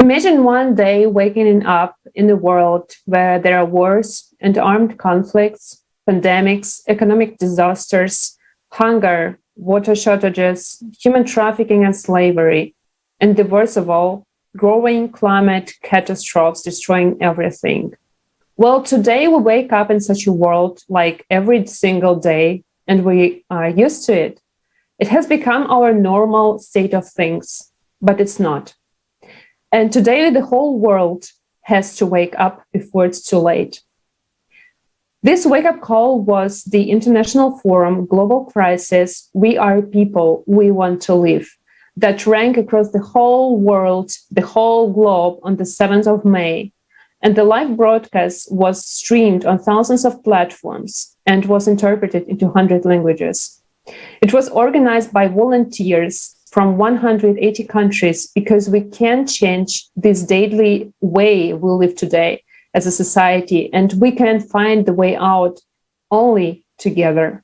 Imagine one day waking up in a world where there are wars and armed conflicts, pandemics, economic disasters, hunger, water shortages, human trafficking and slavery, and the worst of all, growing climate catastrophes destroying everything. Well, today we wake up in such a world like every single day, and we are used to it. It has become our normal state of things, but it's not. And today the whole world has to wake up before it's too late. This wake-up call was the International Forum Global Crisis, We Are People, We Want to Live, that rang across the whole world, the whole globe on the 7th of May. And the live broadcast was streamed on thousands of platforms and was interpreted into 100 languages. It was organized by volunteers from 180 countries because we can change this daily way we live today as a society, and we can find the way out only together.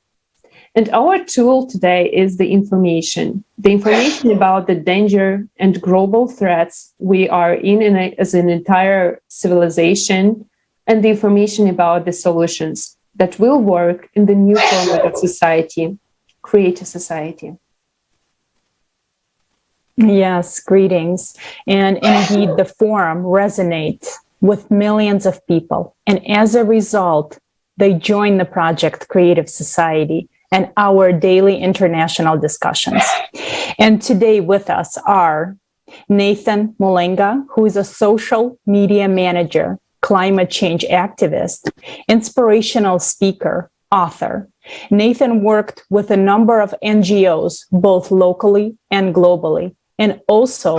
And our tool today is the information about the danger and global threats we are in as an entire civilization, and the information about the solutions that will work in the new format of society, create a society. Yes, greetings. And indeed, the forum resonates with millions of people. And as a result, they join the project Creative Society and our daily international discussions. And today with us are Nathan Mulenga, who is a social media manager, climate change activist, inspirational speaker, author. Nathan worked with a number of NGOs, both locally and globally, and also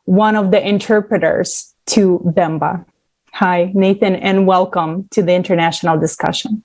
one of the interpreters to Bemba. Hi, Nathan, and welcome to the international discussion.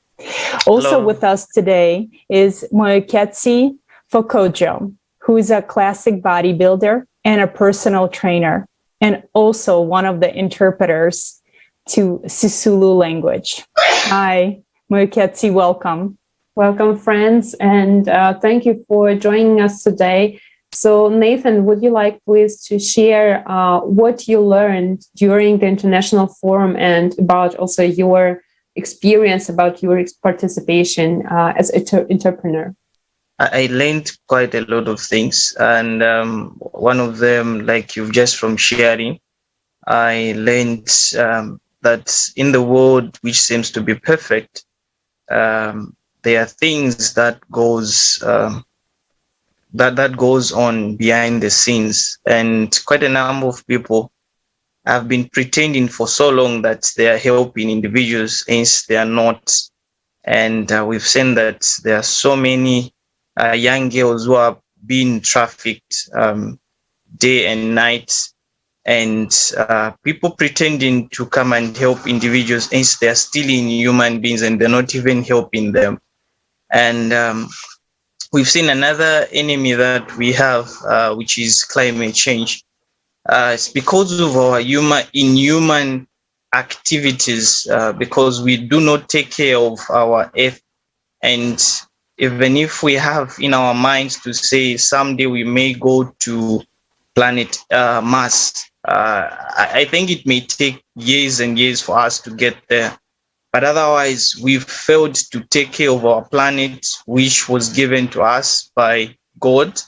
Also Hello. with us today is Moeketsi Phokojoe, who is a classic bodybuilder and a personal trainer, and also one of the interpreters to Sisulu language. Hi, Moeketsi, welcome. Welcome, friends, and thank you for joining us today. So, Nathan, would you like please to share what you learned during the International Forum and about also your experience, about your participation as an entrepreneur? I learned quite a lot of things, and one of them, like you've just from sharing, I learned that in the world which seems to be perfect, there are things that goes that goes on behind the scenes, and quite a number of people have been pretending for so long that they are helping individuals, hence they are not. And we've seen that there are so many young girls who are being trafficked day and night, and people pretending to come and help individuals, hence they are stealing human beings and they're not even helping them. And we've seen another enemy that we have, which is climate change. It's because of our inhuman activities, because we do not take care of our earth. And even if we have in our minds to say someday we may go to planet Mars, I think it may take years and years for us to get there. But otherwise, we've failed to take care of our planet, which was given to us by God,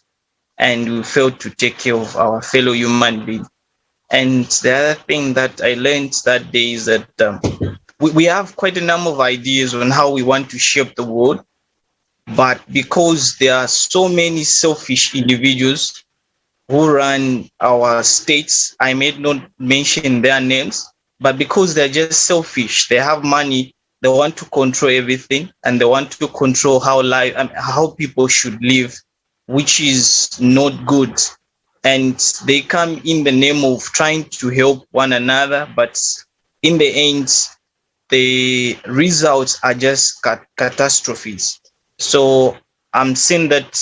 and we failed to take care of our fellow human beings. And the other thing that I learned that day is that we have quite a number of ideas on how we want to shape the world, but because there are so many selfish individuals who run our states, I may not mention their names, but because they're just selfish, they have money, they want to control everything, and they want to control how people should live, which is not good. And they come in the name of trying to help one another, but in the end, the results are just catastrophes. So I'm saying that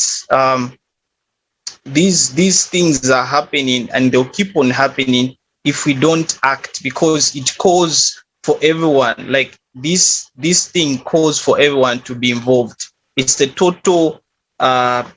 these things are happening, and they'll keep on happening if we don't act, because it calls for everyone. Like this thing calls for everyone to be involved. It's the total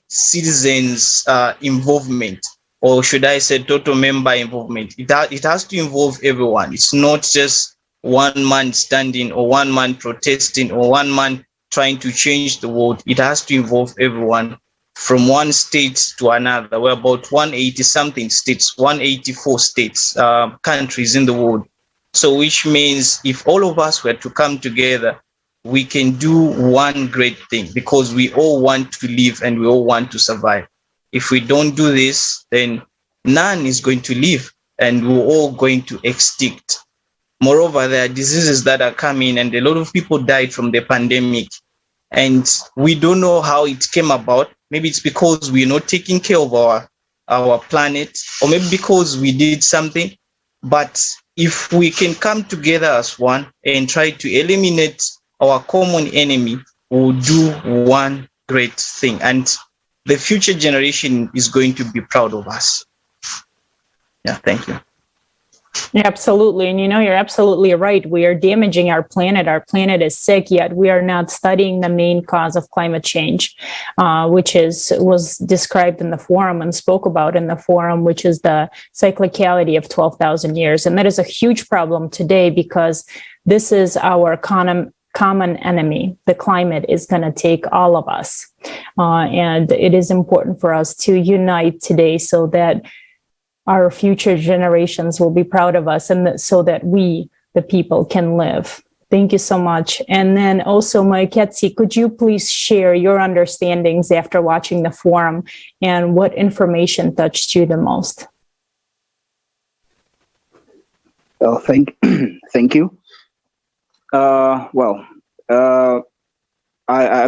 citizens involvement. or should I say total member involvement. It has to involve everyone. It's not just one man standing or one man protesting or one man trying to change the world. It has to involve everyone from one state to another. We're about 180 something states, 184 states, countries in the world. So which means if all of us were to come together, we can do one great thing, because we all want to live and we all want to survive. If we don't do this, then none is going to live and we're all going to extinct. Moreover, there are diseases that are coming, and a lot of people died from the pandemic, and we don't know how it came about. Maybe it's because we're not taking care of our planet, or maybe because we did something. But if we can come together as one and try to eliminate our common enemy, we'll do one great thing, and the future generation is going to be proud of us. Yeah, thank you. Absolutely. And you're absolutely right. We are damaging our planet. Our planet is sick, yet we are not studying the main cause of climate change, which was described in the forum and spoke about in the forum, which is the cyclicality of 12,000 years. And that is a huge problem today, because this is our common enemy. The climate is going to take all of us. And it is important for us to unite today so that our future generations will be proud of us, and so that we, the people, can live. Thank you so much. And then also, Moeketsi, could you please share your understandings after watching the forum, and what information touched you the most? Well, thank you. I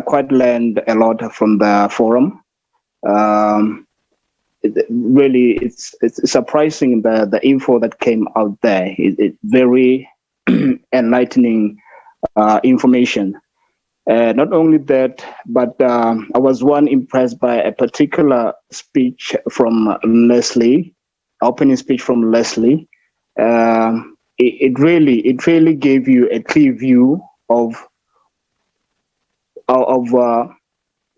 quite learned a lot from the forum. It's surprising the info that came out there. It's very enlightening information. Not only that, but I was impressed by a particular speech from Leslie, opening speech from Leslie. It really gave you a clear view of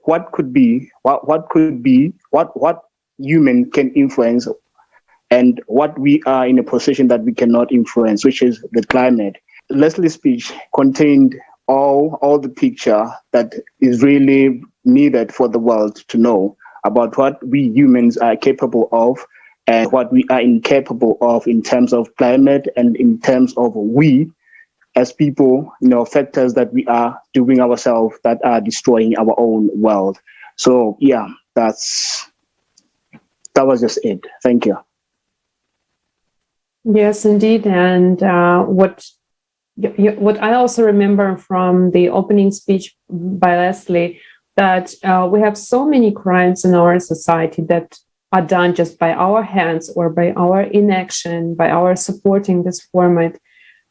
what could be, what human can influence, and what we are in a position that we cannot influence, which is the climate. Leslie's speech contained all the picture that is really needed for the world to know about what we humans are capable of and what we are incapable of in terms of climate, and in terms of we as people, factors that we are doing ourselves that are destroying our own world. So yeah, that was just it. Thank you. Yes, indeed. And what I also remember from the opening speech by Leslie, that we have so many crimes in our society that are done just by our hands, or by our inaction, by our supporting this format,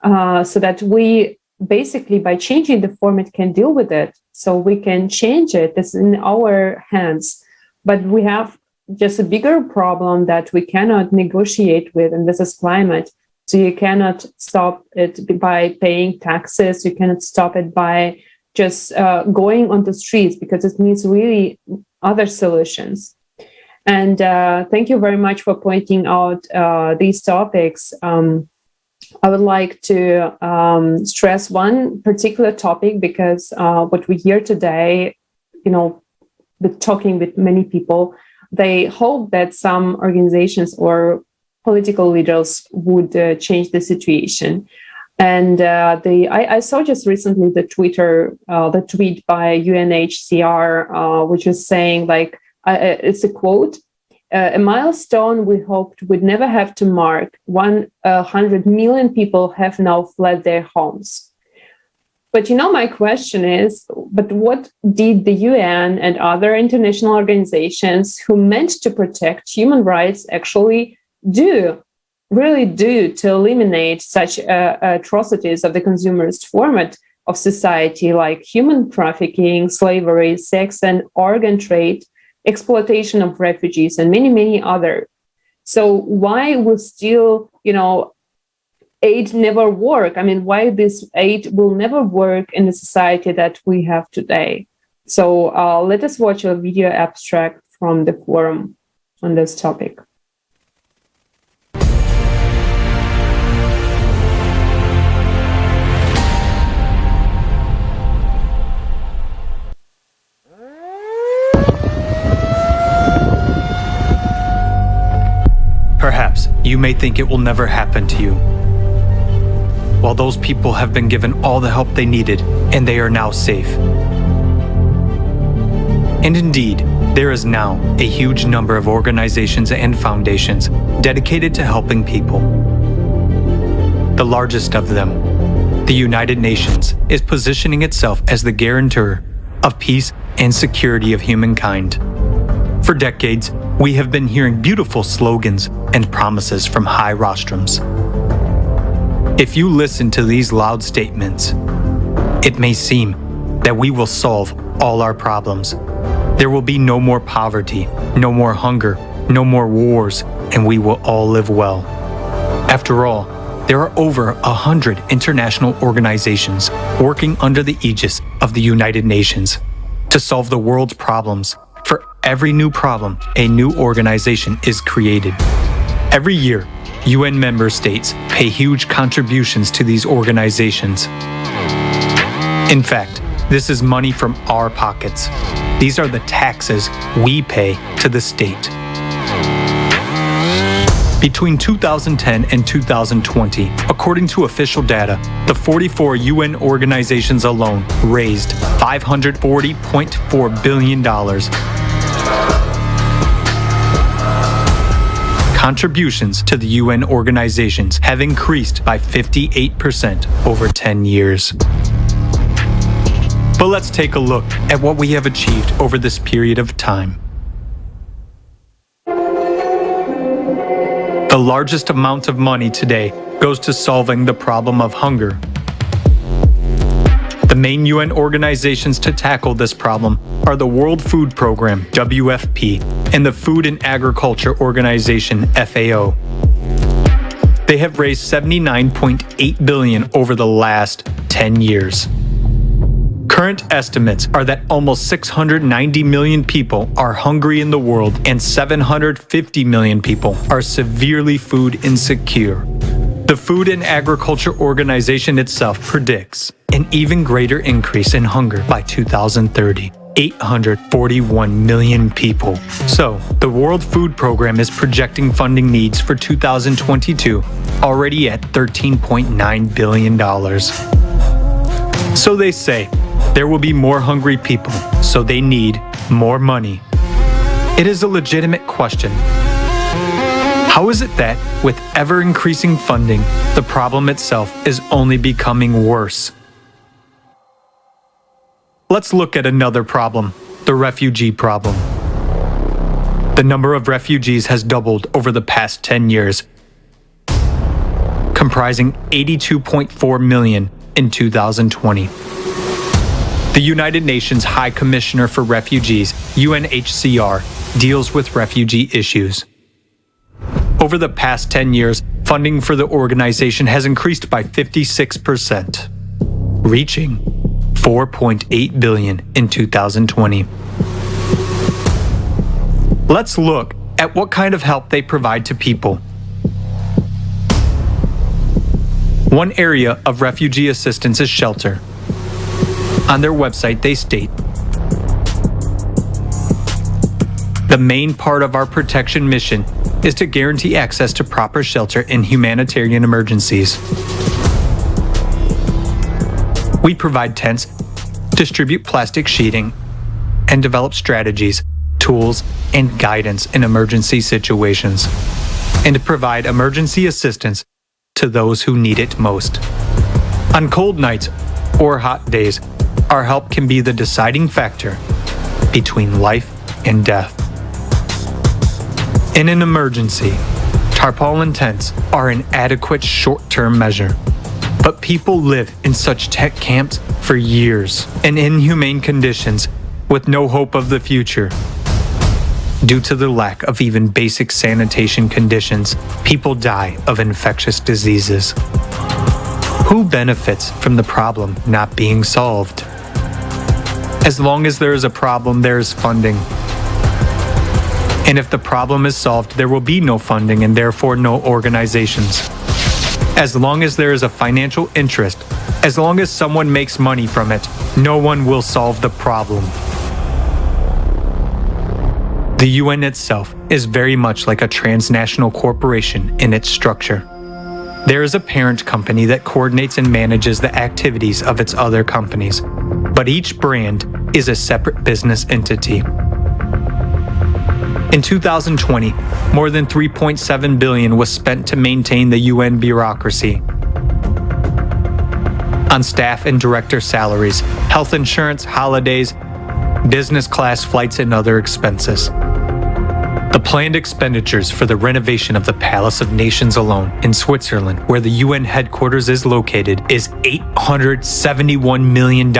so that we basically, by changing the format, can deal with it. So we can change it. It's in our hands. But we have just a bigger problem that we cannot negotiate with, and this is climate. So you cannot stop it by paying taxes. You cannot stop it by just going on the streets, because it needs really other solutions. And thank you very much for pointing out these topics. I would like to stress one particular topic, because what we hear today, talking with many people, they hope that some organizations or political leaders would change the situation. And I saw just recently the tweet by UNHCR, which is saying, it's a quote, a milestone we hoped would never have to mark. 100 million people have now fled their homes. But my question is, but what did the UN and other international organizations who meant to protect human rights actually really do to eliminate such atrocities of the consumerist format of society, like human trafficking, slavery, sex and organ trade, exploitation of refugees, and many, many other? So why will still, aid never work? I mean, why this aid will never work in the society that we have today? So let us watch a video abstract from the forum on this topic. Perhaps you may think it will never happen to you, while those people have been given all the help they needed and they are now safe. And indeed, there is now a huge number of organizations and foundations dedicated to helping people. The largest of them, the United Nations, is positioning itself as the guarantor of peace and security of humankind. For decades, we have been hearing beautiful slogans and promises from high rostrums. If you listen to these loud statements, it may seem that we will solve all our problems. There will be no more poverty, no more hunger, no more wars, and we will all live well. After all, there are over 100 international organizations working under the aegis of the United Nations to solve the world's problems. For every new problem, a new organization is created. Every year, UN member states pay huge contributions to these organizations. In fact, this is money from our pockets. These are the taxes we pay to the state. Between 2010 and 2020, according to official data, the 44 UN organizations alone raised $540.4 billion. Contributions to the UN organizations have increased by 58% over 10 years. But let's take a look at what we have achieved over this period of time. The largest amount of money today goes to solving the problem of hunger. The main UN organizations to tackle this problem are the World Food Program, WFP, and the Food and Agriculture Organization, FAO. They have raised $79.8 billion over the last 10 years. Current estimates are that almost 690 million people are hungry in the world and 750 million people are severely food insecure. The Food and Agriculture Organization itself predicts an even greater increase in hunger by 2030. 841 million people. So, the World Food Program is projecting funding needs for 2022 already at $13.9 billion. So they say, there will be more hungry people, so they need more money. It is a legitimate question. How is it that, with ever-increasing funding, the problem itself is only becoming worse? Let's look at another problem, the refugee problem. The number of refugees has doubled over the past 10 years, comprising 82.4 million in 2020. The United Nations High Commissioner for Refugees, UNHCR, deals with refugee issues. Over the past 10 years, funding for the organization has increased by 56%, reaching $4.8 billion in 2020. Let's look at what kind of help they provide to people. One area of refugee assistance is shelter. On their website, they state, the main part of our protection mission is to guarantee access to proper shelter in humanitarian emergencies. We provide tents, distribute plastic sheeting, and develop strategies, tools, and guidance in emergency situations, and provide emergency assistance to those who need it most. On cold nights or hot days, our help can be the deciding factor between life and death. In an emergency, tarpaulin tents are an adequate short-term measure. But people live in such tent camps for years in inhumane conditions with no hope of the future. Due to the lack of even basic sanitation conditions, people die of infectious diseases. Who benefits from the problem not being solved? As long as there is a problem, there is funding. And if the problem is solved, there will be no funding and therefore no organizations. As long as there is a financial interest, as long as someone makes money from it, no one will solve the problem. The UN itself is very much like a transnational corporation in its structure. There is a parent company that coordinates and manages the activities of its other companies, but each brand is a separate business entity. In 2020, more than $3.7 billion was spent to maintain the UN bureaucracy on staff and director salaries, health insurance, holidays, business class flights, and other expenses. The planned expenditures for the renovation of the Palace of Nations alone in Switzerland, where the UN headquarters is located, is $871 million.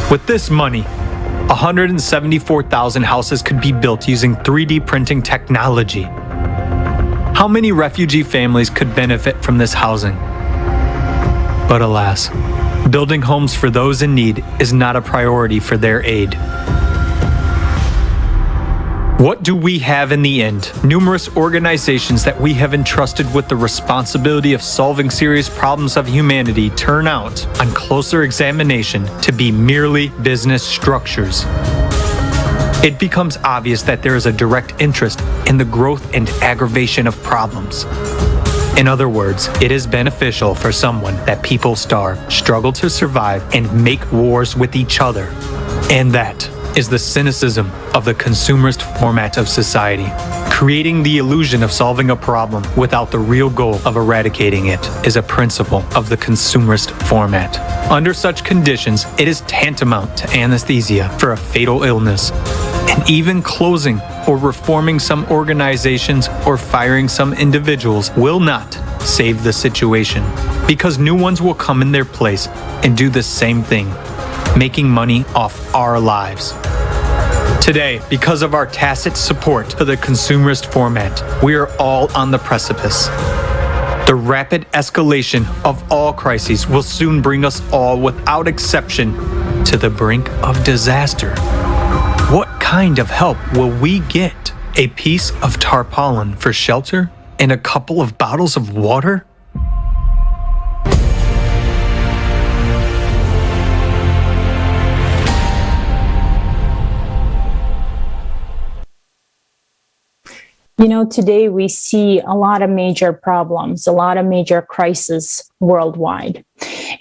With this money, 174,000 houses could be built using 3D printing technology. How many refugee families could benefit from this housing? But alas, building homes for those in need is not a priority for their aid. What do we have in the end? Numerous organizations that we have entrusted with the responsibility of solving serious problems of humanity turn out, on closer examination, to be merely business structures. It becomes obvious that there is a direct interest in the growth and aggravation of problems. In other words, it is beneficial for someone that people starve, struggle to survive, and make wars with each other. And that is the cynicism of the consumerist format of society. Creating the illusion of solving a problem without the real goal of eradicating it is a principle of the consumerist format. Under such conditions, it is tantamount to anesthesia for a fatal illness. And even closing or reforming some organizations or firing some individuals will not save the situation, because new ones will come in their place and do the same thing, making money off our lives. Today, because of our tacit support to the consumerist format, we are all on the precipice. The rapid escalation of all crises will soon bring us all, without exception, to the brink of disaster. What kind of help will we get? A piece of tarpaulin for shelter and a couple of bottles of water? You know, today we see a lot of major problems, a lot of major crises worldwide.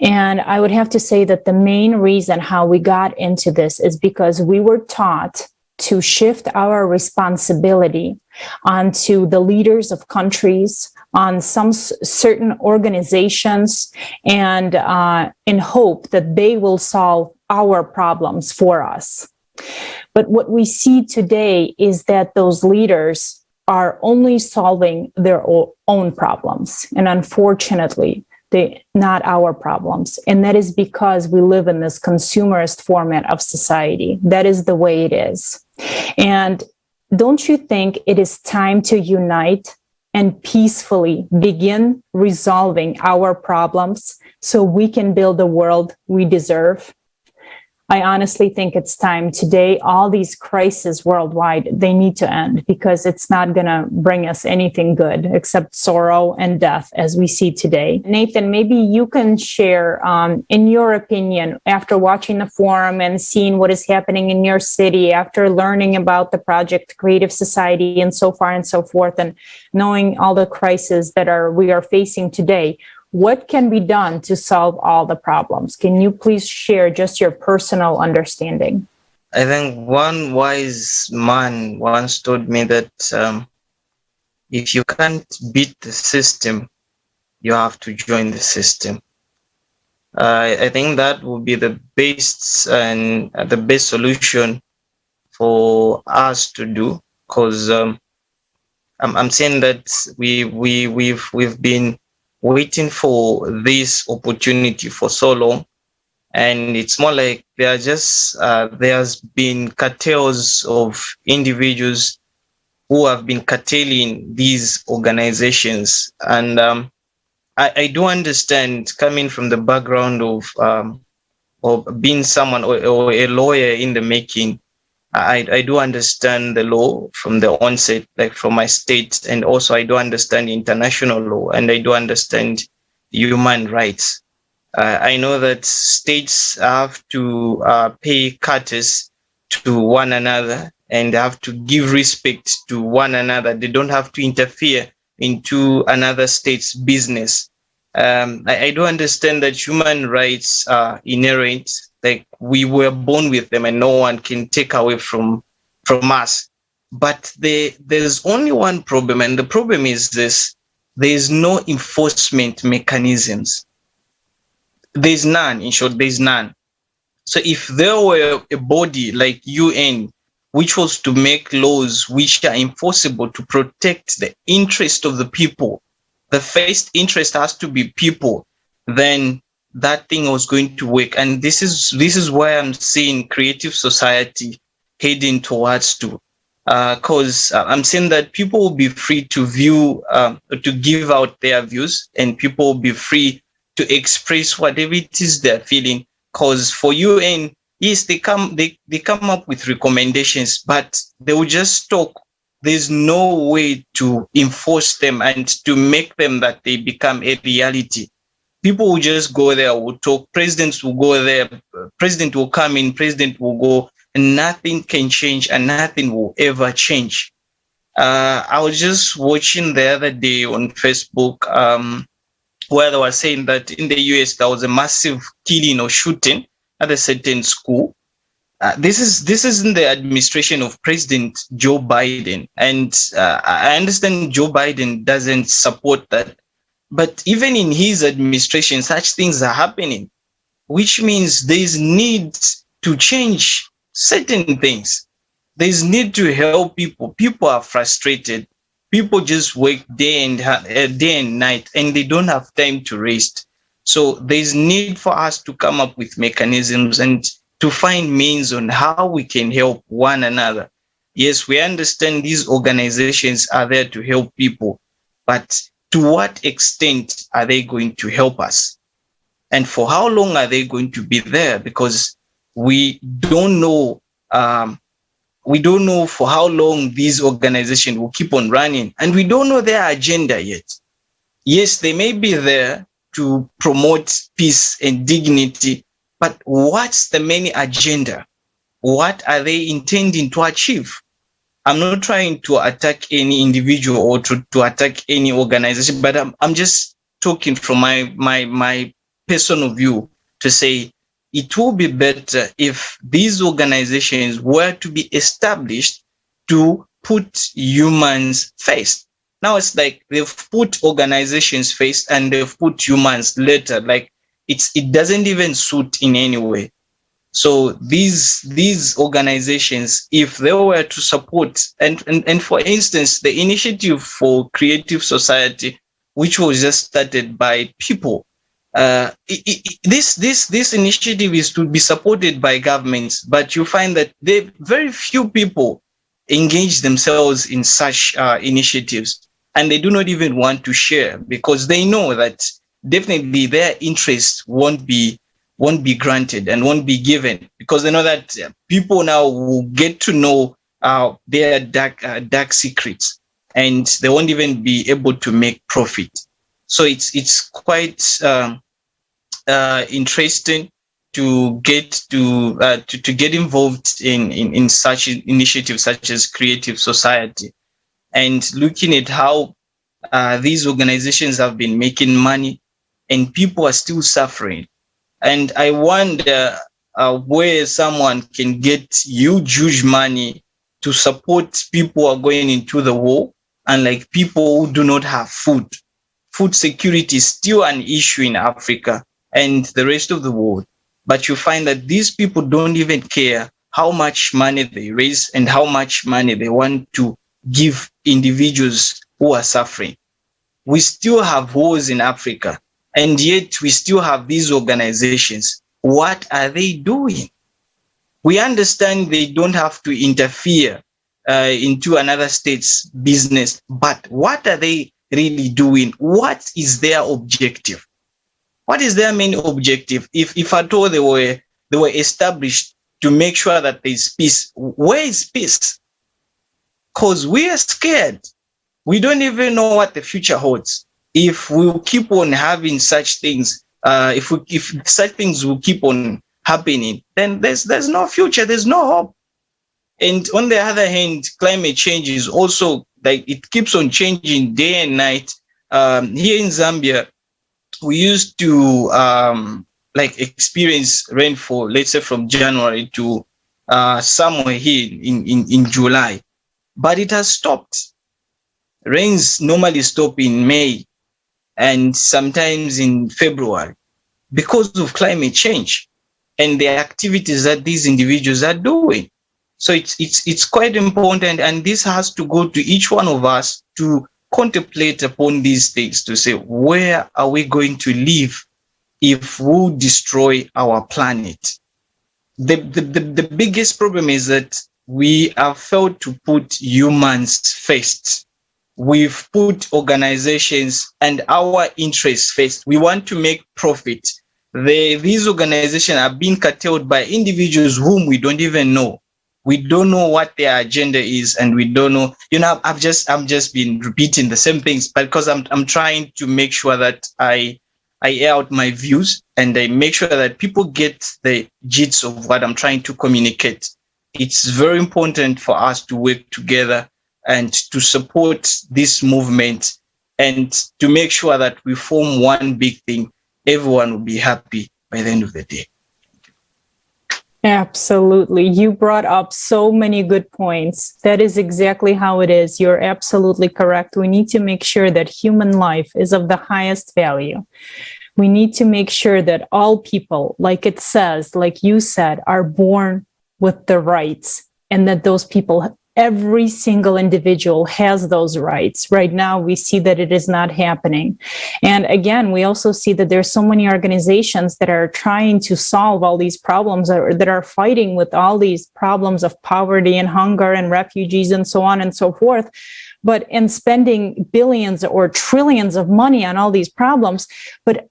And I would have to say that the main reason how we got into this is because we were taught to shift our responsibility onto the leaders of countries, on some certain organizations, and in hope that they will solve our problems for us. But what we see today is that those leaders are only solving their own problems. And unfortunately, they're not our problems. And that is because we live in this consumerist format of society. That is the way it is. And don't you think it is time to unite and peacefully begin resolving our problems so we can build the world we deserve? I honestly think it's time today. All these crises worldwide, they need to end, because it's not going to bring us anything good except sorrow and death as we see today. Nathan, maybe you can share, in your opinion, after watching the forum and seeing what is happening in your city, after learning about the project Creative Society and so far and so forth, and knowing all the crises that we are facing today, what can be done to solve all the problems? Can you please share just your personal understanding? I think one wise man once told me that if you can't beat the system, you have to join the system. I think that would be the best and the best solution for us to do, because I'm saying that we've been waiting for this opportunity for so long, and it's more like there's been cartels of individuals who have been curtailing these organizations. And I do understand, coming from the background of being someone or a lawyer in the making, I do understand the law from the onset, like from my state, and also I do understand international law, and I do understand human rights. I know that states have to pay courtesy to one another, and have to give respect to one another. They don't have to interfere into another state's business. I do understand that human rights are inherent, like we were born with them and no one can take away from us. But there's only one problem, and the problem is this: there is no enforcement mechanisms. There's none. In short, there's none. So if there were a body like UN, which was to make laws which are enforceable to protect the interest of the people, the first interest has to be people, then that thing was going to work. And this is why I'm seeing creative society heading towards to. Because I'm saying that people will be free to view, to give out their views, and people will be free to express whatever it is they're feeling. Because for UN, yes, they come up with recommendations, but they will just talk. There's no way to enforce them and to make them that they become a reality. People will just go there, will talk. Presidents will go there. President will come in. President will go. And nothing can change, and nothing will ever change. I was just watching the other day on Facebook where they were saying that in the US there was a massive killing or shooting at a certain school. This is in the administration of President Joe Biden, and I understand Joe Biden doesn't support that, but even in his administration, such things are happening, which means there's need to change certain things. There's need to help people. People are frustrated. People just work day and night, and they don't have time to rest. So there's need for us to come up with mechanisms and to find means on how we can help one another. Yes, we understand these organizations are there to help people, but to what extent are they going to help us? And for how long are they going to be there? Because we don't know for how long these organizations will keep on running, and we don't know their agenda yet. Yes, they may be there to promote peace and dignity, but what's the main agenda? What are they intending to achieve? I'm not trying to attack any individual or to attack any organization, but I'm just talking from my personal view to say it will be better if these organizations were to be established to put humans first. Now it's like they've put organizations first and they've put humans later. Like it doesn't even suit in any way. So these organizations, if they were to support, and for instance, the initiative for creative society, which was just started by people, this initiative is to be supported by governments, but you find that very few people engage themselves in such initiatives, and they do not even want to share because they know that definitely their interest won't be granted and won't be given, because they know that people now will get to know their dark secrets, and they won't even be able to make profit. So it's quite interesting to get involved in such initiatives such as creative society, and looking at how these organizations have been making money and people are still suffering. And I wonder where someone can get huge money to support people who are going into the war, and like people who do not have food. Food security is still an issue in Africa and the rest of the world. But you find that these people don't even care how much money they raise and how much money they want to give individuals who are suffering. We still have wars in Africa, and yet we still have these organizations. What are they doing? We understand they don't have to interfere into another state's business, but what are they really doing? What is their objective? What is their main objective? If at all they were established to make sure that there's peace, where is peace? Because we are scared. We don't even know what the future holds. If we keep on having such things, if such things will keep on happening, then there's no future, there's no hope. And on the other hand, climate change is also like it keeps on changing day and night. Here in Zambia, we used to like experience rainfall, let's say from January to somewhere here in July, but it has stopped. Rains normally stop in May and sometimes in February because of climate change and the activities that these individuals are doing. So it's quite important, and this has to go to each one of us to contemplate upon these things, to say, where are we going to live if we destroy our planet? The biggest problem is that we have failed to put humans first. We've put organizations and our interests first. We want to make profit. These organizations are being curtailed by individuals whom we don't even know. We don't know what their agenda is, and we don't know. I'm just been repeating the same things, but because I'm trying to make sure that I air out my views and I make sure that people get the gist of what I'm trying to communicate. It's very important for us to work together and to support this movement and to make sure that we form one big thing. Everyone will be happy by the end of the day. Absolutely. You brought up so many good points. That is exactly how it is. You're absolutely correct. We need to make sure that human life is of the highest value. We need to make sure that all people, like it says, like you said, are born with the rights, and that those people, every single individual has those rights. Right now, we see that it is not happening. And again, we also see that there's so many organizations that are trying to solve all these problems, or that are fighting with all these problems of poverty and hunger and refugees and so on and so forth. But in spending billions or trillions of money on all these problems. But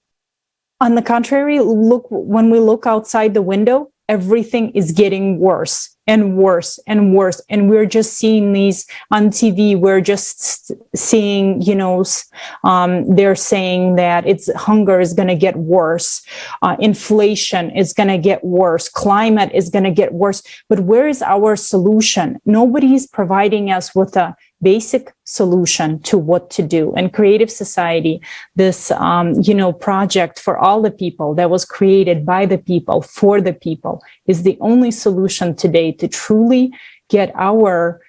on the contrary, when we look outside the window, everything is getting worse and worse and worse. And we're just seeing these on TV. We're just seeing, they're saying that hunger is going to get worse. Inflation is going to get worse. Climate is going to get worse. But where is our solution? Nobody's providing us with a basic solution to what to do. And Creative Society, this, project for all the people that was created by the people, for the people, is the only solution today to truly get our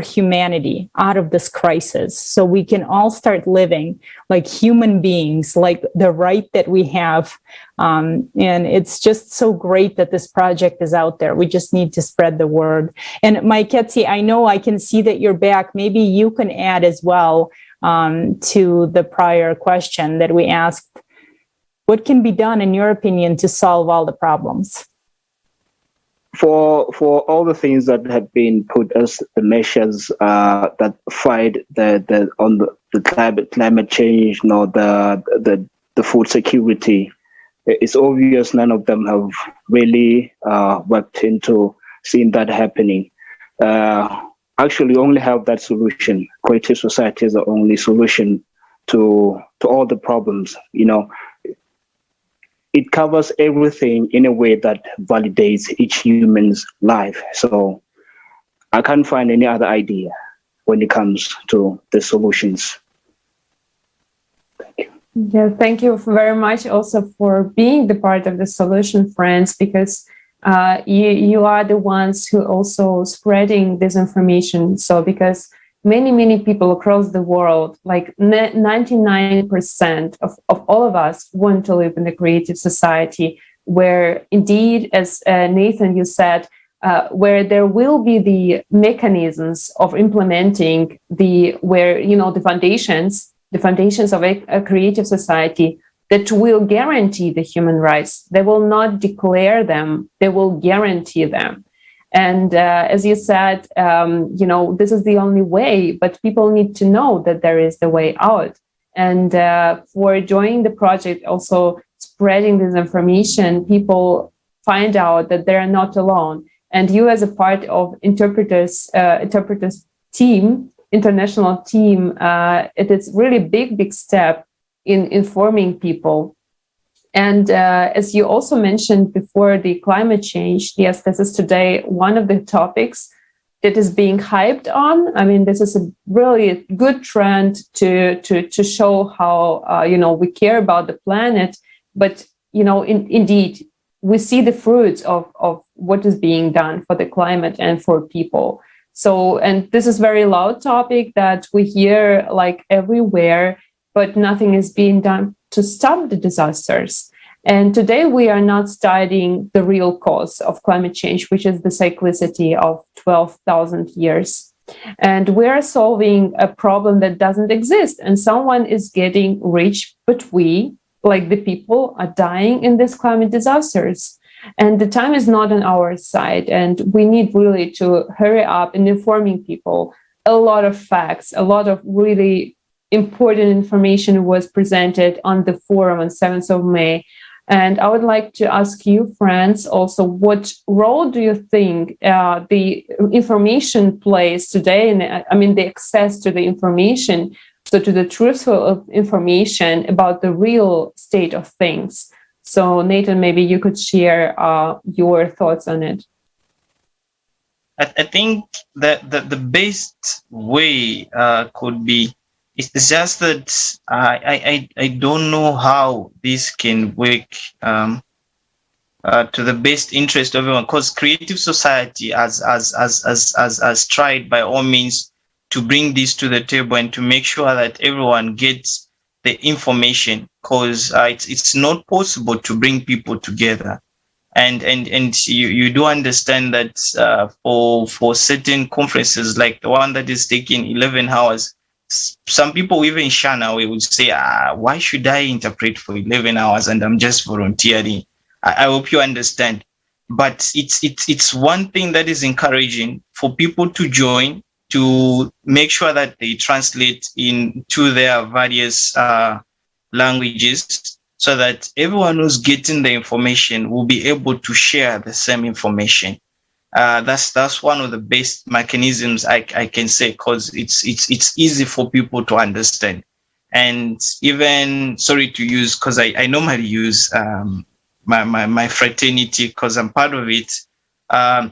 humanity out of this crisis, so we can all start living like human beings, like the right that we have. And it's just so great that this project is out there. We just need to spread the word. And Moeketsi, I know I can see that you're back. Maybe you can add as well to the prior question that we asked. What can be done, in your opinion, to solve all the problems? For all the things that have been put as the measures that fight the climate change, the food security, it's obvious none of them have really worked into seeing that happening. Actually, only have that solution. Creative Society is the only solution to all the problems. It covers everything in a way that validates each human's life. So I can't find any other idea when it comes to the solutions. Thank you. Yeah, thank you very much also for being the part of the solution, friends, because you are the ones who also spreading this information. So because many people across the world, like 99% of all of us, want to live in the Creative Society, where indeed, as Nathan, you said, where there will be the mechanisms of implementing the foundations of a Creative Society that will guarantee the human rights. They will not declare them, they will guarantee them. And as you said, this is the only way, but people need to know that there is the way out. And for joining the project, also spreading this information, people find out that they are not alone. And you, as a part of interpreters team, international team, it is really big step in informing people And as you also mentioned before, the climate change, yes, this is today one of the topics that is being hyped on. I mean, this is a really good trend to show how, we care about the planet. But, indeed, we see the fruits of what is being done for the climate and for people. So, and this is very loud topic that we hear like everywhere, but nothing is being done to stop the disasters. And today we are not studying the real cause of climate change, which is the cyclicity of 12,000 years. And we are solving a problem that doesn't exist. And someone is getting rich, but we, like the people, are dying in these climate disasters. And the time is not on our side. And we need really to hurry up in informing people. A lot of facts, a lot of really important information was presented on the forum on 7th of May. And I would like to ask you, Franz, also, what role do you think the information plays today? And the access to the information, so to the truthful information about the real state of things. So, Nathan, maybe you could share your thoughts on it. I think that the best way could be, it's just that I don't know how this can work to the best interest of everyone, because creative society has tried by all means to bring this to the table and to make sure that everyone gets the information, because it's not possible to bring people together. And you do understand that for certain conferences like the one that is taking 11 hours, some people even shun away, would say, why should I interpret for 11 hours and I'm just volunteering? I hope you understand. But it's one thing that is encouraging for people to join, to make sure that they translate into their various languages, so that everyone who's getting the information will be able to share the same information. That's one of the best mechanisms I can say, because it's easy for people to understand. And even, sorry to use, because I normally use my fraternity, because I'm part of it.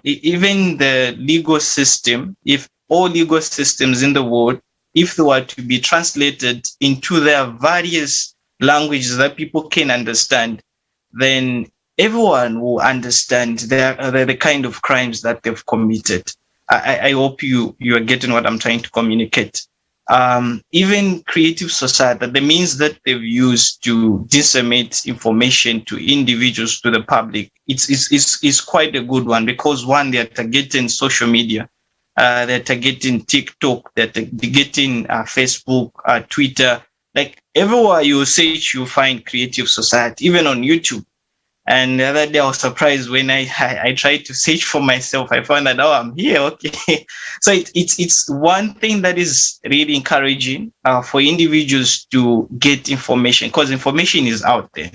Even the legal system, if all legal systems in the world, if they were to be translated into their various languages that people can understand, then everyone will understand the kind of crimes that they've committed. I hope you are getting what I'm trying to communicate. Even creative society, the means that they've used to disseminate information to individuals, to the public, it's quite a good one, because one, they're targeting social media, they're targeting TikTok, they're targeting Facebook, Twitter. Like everywhere you search, you find creative society, even on YouTube. And the other day I was surprised when I tried to search for myself. I found that, oh, I'm here. Okay. So it's one thing that is really encouraging for individuals to get information, because information is out there.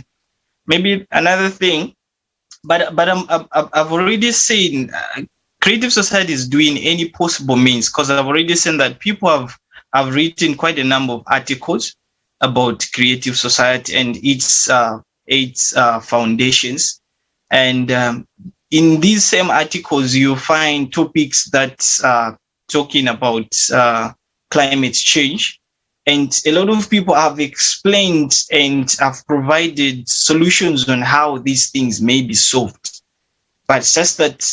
Maybe another thing, but I've already seen creative society is doing any possible means, because I've already seen that people have written quite a number of articles about creative society and its foundations. And in these same articles, you find topics that are talking about climate change. And a lot of people have explained and have provided solutions on how these things may be solved. But it's just that,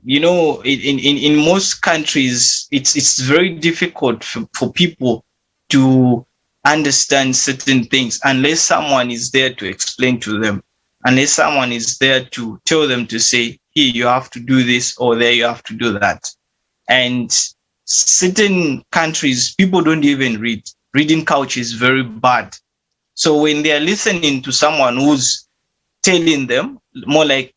in most countries, it's very difficult for people to understand certain things unless someone is there to explain to them, unless someone is there to tell them, to say, here you have to do this, or there you have to do that. And certain countries, people don't even read. Reading culture is very bad. So when they are listening to someone who's telling them, more like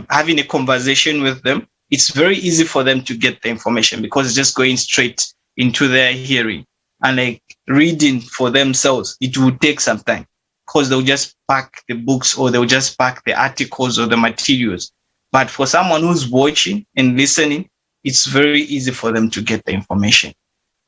having a conversation with them, it's very easy for them to get the information, because it's just going straight into their hearing. And like reading for themselves, it will take some time, because they'll just pack the books, or they'll just pack the articles or the materials. But for someone who's watching and listening, it's very easy for them to get the information.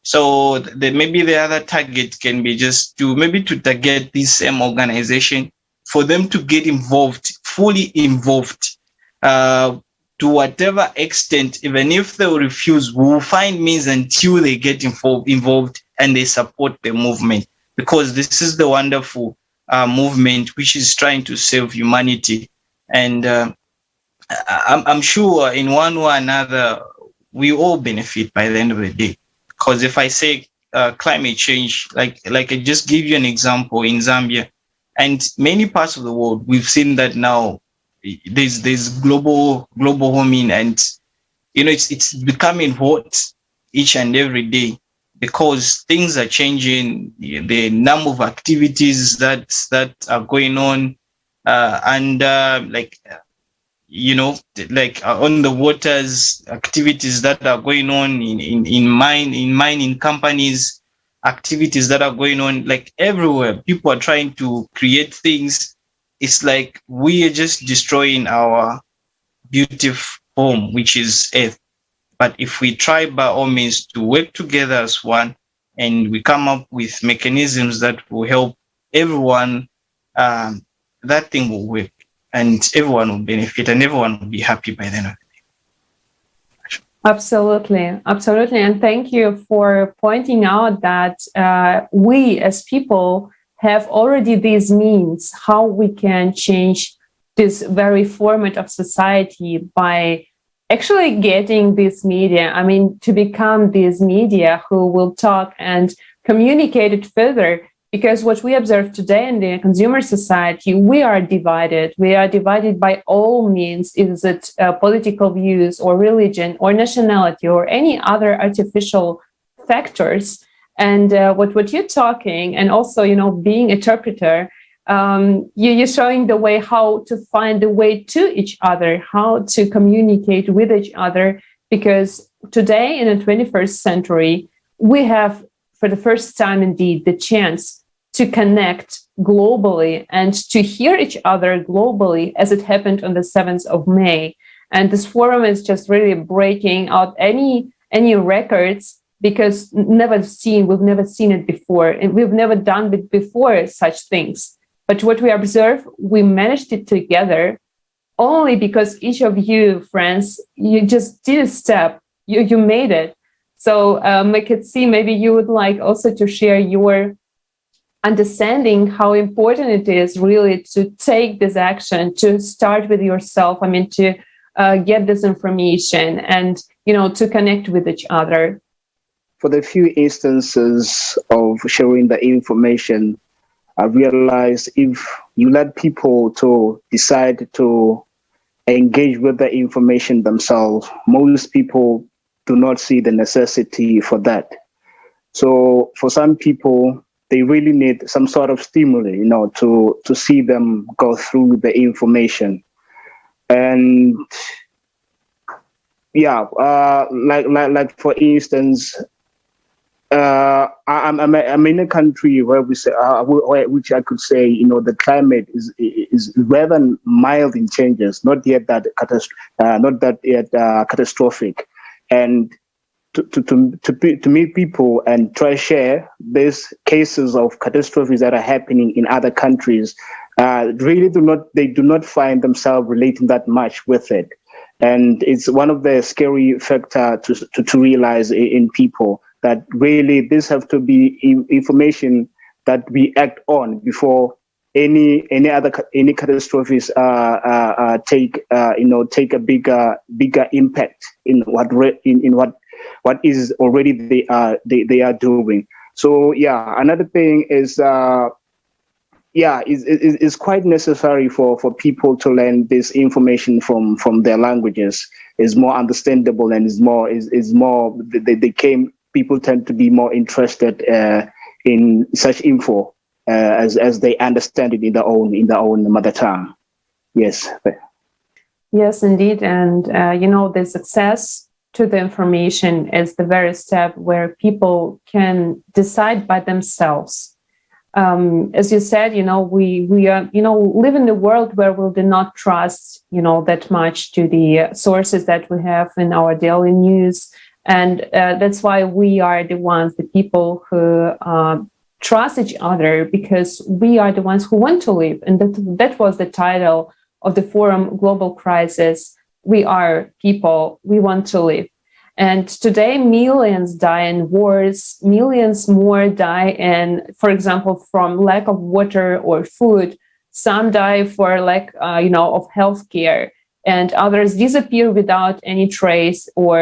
So maybe the other target can be just to target this same organization for them to get involved, fully involved, to whatever extent. Even if they refuse, we will find means until they get involved and they support the movement, because this is the wonderful movement which is trying to save humanity. And I'm sure in one way or another, we all benefit by the end of the day. Because if I say climate change, like I just give you an example in Zambia and many parts of the world, we've seen that now there's global warming, and it's becoming hot each and every day because things are changing. The number of activities that are going on, and on the waters, activities that are going on in mining companies, activities that are going on like everywhere. People are trying to create things. It's like we are just destroying our beautiful home, which is Earth. But if we try by all means to work together as one, and we come up with mechanisms that will help everyone, that thing will work. And everyone will benefit, and everyone will be happy by the end of the day. Absolutely. And thank you for pointing out that we as people have already these means how we can change this very format of society by actually getting this media. I mean, to become these media who will talk and communicate it further. Because what we observe today in the consumer society, we are divided. We are divided by all means. Is it political views or religion or nationality or any other artificial factors? And what you're talking, and also, being interpreter, you're showing the way how to find the way to each other, how to communicate with each other. Because today in the 21st century, we have, for the first time indeed, the chance to connect globally and to hear each other globally, as it happened on the 7th of May. And this forum is just really breaking out any records, because we've never seen it before, and we've never done it before, such things. But what we observe, we managed it together only because each of you, friends, you just did a step, you made it. So Moeketsi, maybe you would like also to share your understanding how important it is really to take this action, to start with yourself. I mean, to get this information and, to connect with each other. For the few instances of sharing the information, I realized if you let people to decide to engage with the information themselves, most people do not see the necessity for that. So for some people, they really need some sort of stimuli, to see them go through the information. And like for instance, I'm in a country where we say, which I could say, the climate is rather mild in changes, not yet catastrophic, and to meet people and try share these cases of catastrophes that are happening in other countries, really do not find themselves relating that much with it. And it's one of the scary factors to realize in people, that really this have to be information that we act on before any catastrophes take a bigger impact in what is already they are doing. So another thing is it's quite necessary for people to learn this information from their languages. Is more understandable, and people tend to be more interested in such info as they understand it in their own mother tongue. Yes. Yes, indeed. And the success to the information is the very step where people can decide by themselves. As you said, we are, live in a world where we do not trust, that much to the sources that we have in our daily news. And that's why we are the people who trust each other because we are the ones who want to live. And that was the title of the forum, Global Crisis. We are people, we want to live. And today, millions die in wars, millions more die in, for example, from lack of water or food. Some die for lack, of healthcare, and others disappear without any trace, or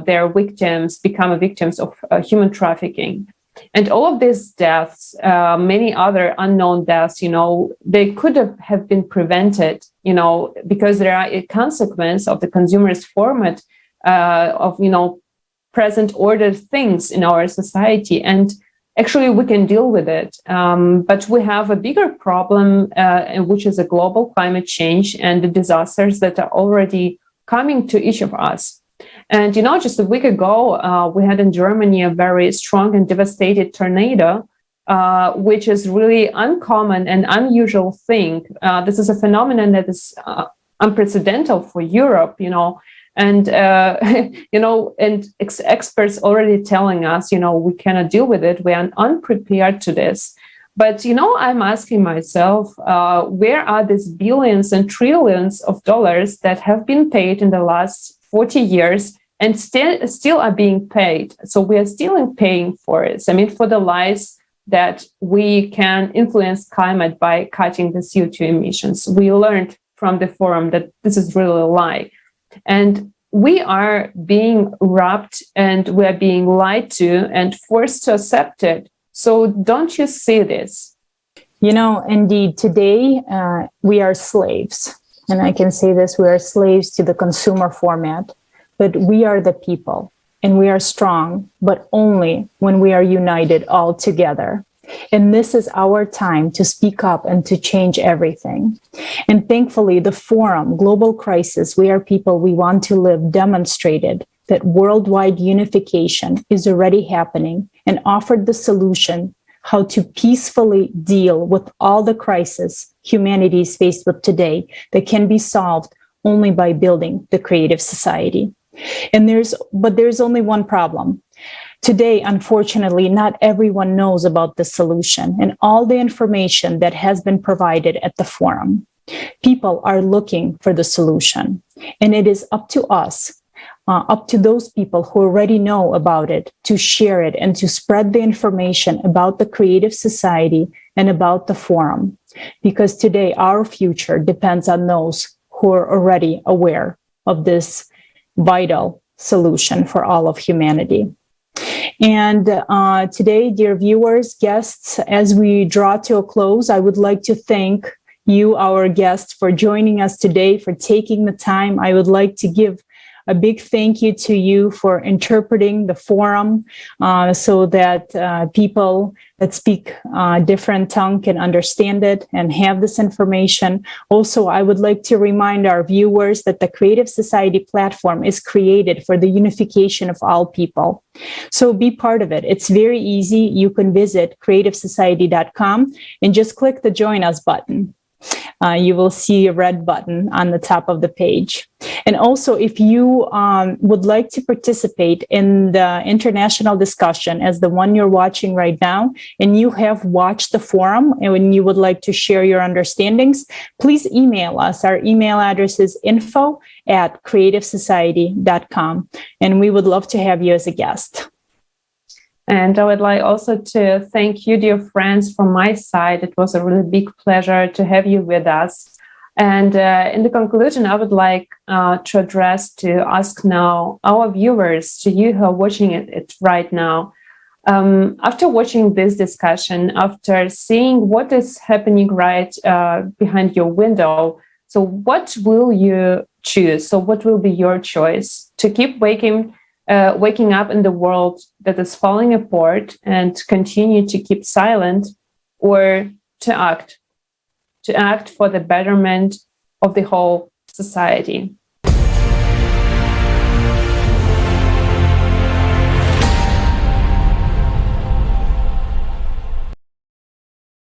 their victims become victims of human trafficking. And all of these deaths, many other unknown deaths, they could have been prevented, because there are a consequence of the consumerist format of present ordered things in our society, and actually we can deal with it, but we have a bigger problem, which is a global climate change and the disasters that are already coming to each of us. And just a week ago we had in Germany a very strong and devastating tornado, which is really uncommon and unusual thing. This is a phenomenon that is unprecedented for Europe, and experts already telling us, we cannot deal with it. We are unprepared to this. But I'm asking myself, where are these billions and trillions of dollars that have been paid in the last 40 years and still are being paid? So we are still paying for it. I mean, for the lies that we can influence climate by cutting the CO2 emissions. We learned from the forum that this is really a lie. And we are being robbed and we are being lied to and forced to accept it. So don't you see this? Indeed, today we are slaves. And I can say this, we are slaves to the consumer format, but we are the people and we are strong, but only when we are united all together. And this is our time to speak up and to change everything. And thankfully, the forum, Global Crisis, We Are People, We Want to Live, demonstrated that worldwide unification is already happening and offered the solution how to peacefully deal with all the crises humanity is faced with today that can be solved only by building the creative society. But there's only one problem. Today, unfortunately, not everyone knows about the solution and all the information that has been provided at the forum. People are looking for the solution, and it is up to us, up to those people who already know about it, to share it and to spread the information about the creative society and about the forum. Because today, our future depends on those who are already aware of this vital solution for all of humanity. And today, dear viewers, guests, as we draw to a close, I would like to thank you, our guests, for joining us today, for taking the time. I would like to give a big thank you to you for interpreting the forum so that people that speak different tongue can understand it and have this information. Also, I would like to remind our viewers that the Creative Society platform is created for the unification of all people. So be part of it. It's very easy. You can visit creativesociety.com and just click the Join Us button. You will see a red button on the top of the page. And also, if you would like to participate in the international discussion as the one you're watching right now, and you have watched the forum and when you would like to share your understandings, please email us. Our email address is info@creativesociety.com, and we would love to have you as a guest. And I would like also to thank you, dear friends, from my side. It was a really big pleasure to have you with us. And in the conclusion, I would like to ask now our viewers, to you who are watching it right now, after watching this discussion, after seeing what is happening right behind your window, so what will you choose? So what will be your choice? To keep waking up in the world that is falling apart and continue to keep silent, or to act for the betterment of the whole society?